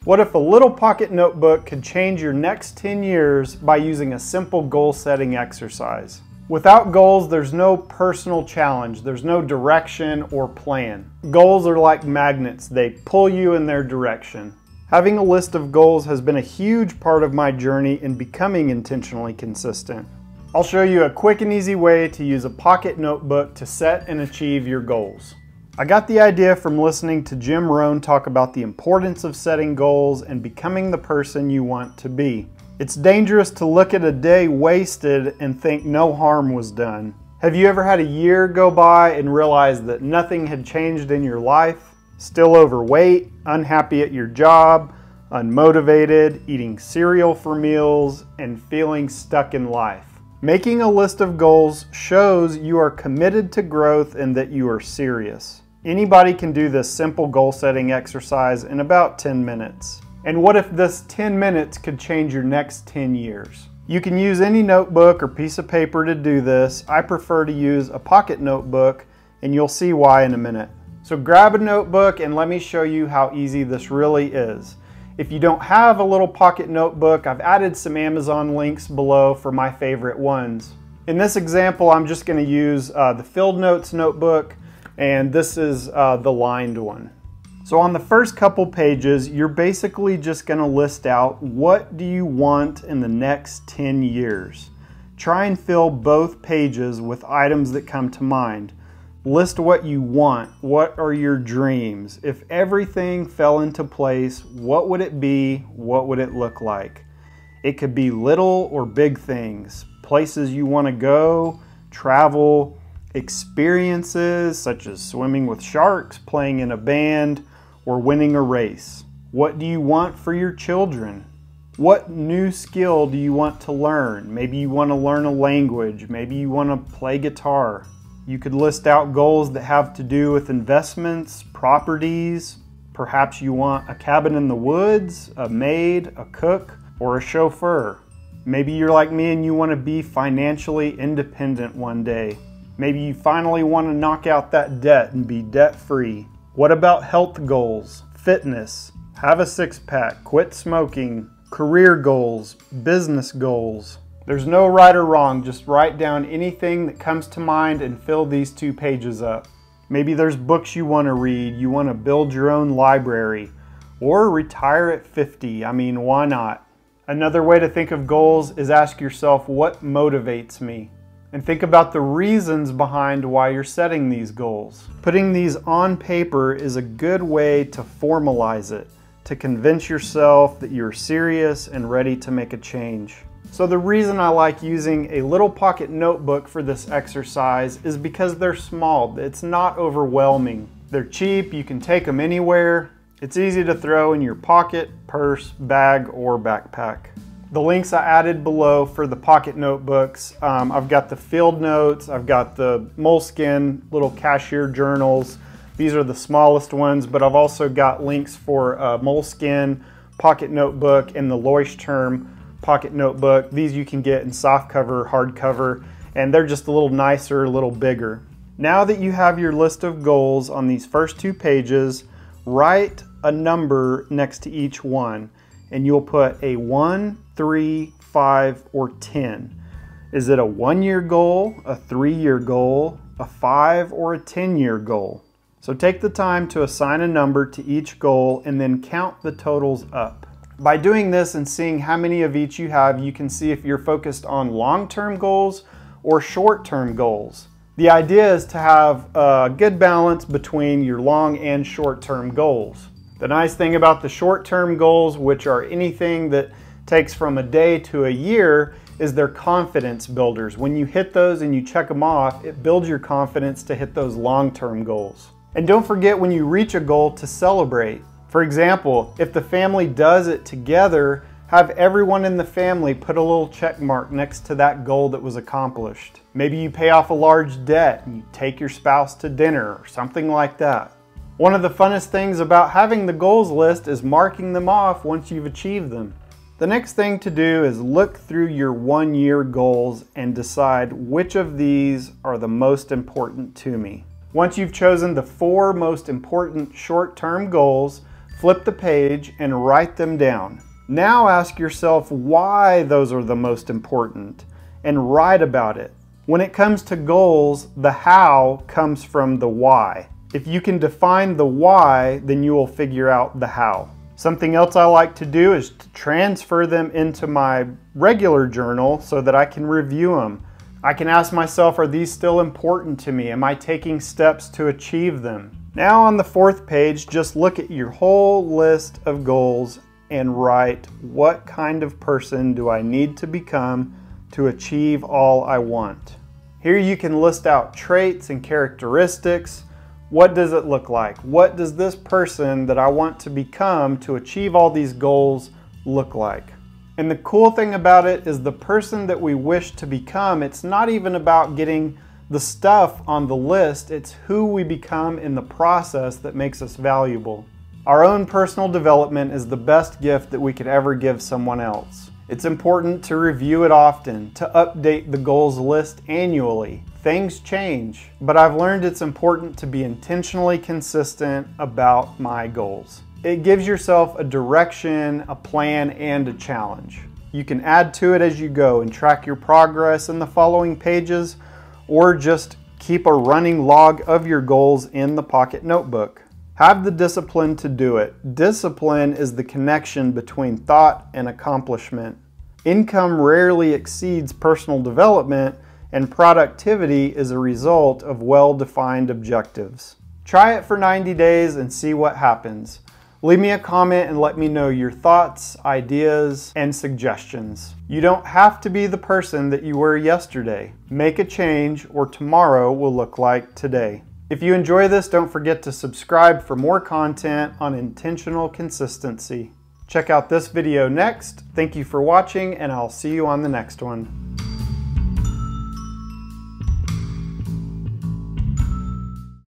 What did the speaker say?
What if a little pocket notebook could change your next 10 years by using a simple goal setting exercise? Without goals, there's no personal challenge, there's no direction or plan. Goals are like magnets, they pull you in their direction. Having a list of goals has been a huge part of my journey in becoming intentionally consistent. I'll show you a quick and easy way to use a pocket notebook to set and achieve your goals. I got the idea from listening to Jim Rohn talk about the importance of setting goals and becoming the person you want to be. It's dangerous to look at a day wasted and think no harm was done. Have you ever had a year go by and realize that nothing had changed in your life? Still overweight, unhappy at your job, unmotivated, eating cereal for meals, and feeling stuck in life. Making a list of goals shows you are committed to growth and that you are serious. Anybody can do this simple goal setting exercise in about 10 minutes. And what if this 10 minutes could change your next 10 years? You can use any notebook or piece of paper to do this. I prefer to use a pocket notebook, and you'll see why in a minute. So grab a notebook and let me show you how easy this really is. If you don't have a little pocket notebook, I've added some Amazon links below for my favorite ones. In this example, I'm just going to use the Field Notes notebook, and this is the lined one. So on the first couple pages, you're basically just going to list out what do you want in the next 10 years. Try and fill both pages with items that come to mind. List what you want. What are your dreams? If everything fell into place, what would it be? What would it look like? It could be little or big things, places you want to go, travel, experiences such as swimming with sharks, playing in a band, or winning a race. What do you want for your children? What new skill do you want to learn? Maybe you want to learn a language. Maybe you want to play guitar. You could list out goals that have to do with investments, properties. Perhaps you want a cabin in the woods, a maid, a cook, or a chauffeur. Maybe you're like me and you want to be financially independent one day. Maybe you finally want to knock out that debt and be debt-free. What about health goals, fitness, have a six-pack, quit smoking, career goals, business goals? There's no right or wrong, just write down anything that comes to mind and fill these 2 pages up. Maybe there's books you want to read, you want to build your own library, or retire at 50. I mean, why not? Another way to think of goals is ask yourself, what motivates me? And think about the reasons behind why you're setting these goals. Putting these on paper is a good way to formalize it, to convince yourself that you're serious and ready to make a change. So the reason I like using a little pocket notebook for this exercise is because they're small. It's not overwhelming. They're cheap, you can take them anywhere. It's easy to throw in your pocket, purse, bag, or backpack. The links I added below for the pocket notebooks, I've got the Field Notes, I've got the Moleskine little cashier journals. These are the smallest ones, but I've also got links for Moleskine pocket notebook and the Leuchtturm pocket notebook. These you can get in softcover, hardcover, and they're just a little nicer, a little bigger. Now that you have your list of goals on these first 2 pages, write a number next to each one, and you'll put a 1, 3, 5, or 10. Is it a 1-year goal, a 3-year goal, a 5, or a 10-year goal? So take the time to assign a number to each goal and then count the totals up. By doing this and seeing how many of each you have, you can see if you're focused on long-term goals or short-term goals. The idea is to have a good balance between your long and short-term goals. The nice thing about the short-term goals, which are anything that takes from a day to a year, is they're confidence builders. When you hit those and you check them off, it builds your confidence to hit those long-term goals. And don't forget when you reach a goal to celebrate. For example, if the family does it together, have everyone in the family put a little check mark next to that goal that was accomplished. Maybe you pay off a large debt and you take your spouse to dinner or something like that. One of the funnest things about having the goals list is marking them off once you've achieved them. The next thing to do is look through your 1-year goals and decide which of these are the most important to me. Once you've chosen the 4 most important short-term goals, Flip the page and write them down. Now ask yourself why those are the most important and write about it. When it comes to goals, the how comes from the why. If you can define the why, then you will figure out the how. Something else I like to do is to transfer them into my regular journal so that I can review them. I can ask myself, are these still important to me? Am I taking steps to achieve them? Now on the 4th page, just look at your whole list of goals and write, what kind of person do I need to become to achieve all I want? Here you can list out traits and characteristics. What does it look like? What does this person that I want to become to achieve all these goals look like? And the cool thing about it is the person that we wish to become, it's not even about getting the stuff on the list, it's who we become in the process that makes us valuable. Our own personal development is the best gift that we could ever give someone else. It's important to review it often, to update the goals list annually. Things change, but I've learned it's important to be intentionally consistent about my goals. It gives yourself a direction, a plan, and a challenge. You can add to it as you go and track your progress in the following pages, or just keep a running log of your goals in the pocket notebook. Have the discipline to do it. Discipline is the connection between thought and accomplishment. Income rarely exceeds personal development, and productivity is a result of well-defined objectives. Try it for 90 days and see what happens. Leave me a comment and let me know your thoughts, ideas, and suggestions. You don't have to be the person that you were yesterday. Make a change, or tomorrow will look like today. If you enjoy this, don't forget to subscribe for more content on intentional consistency. Check out this video next. Thank you for watching, and I'll see you on the next one.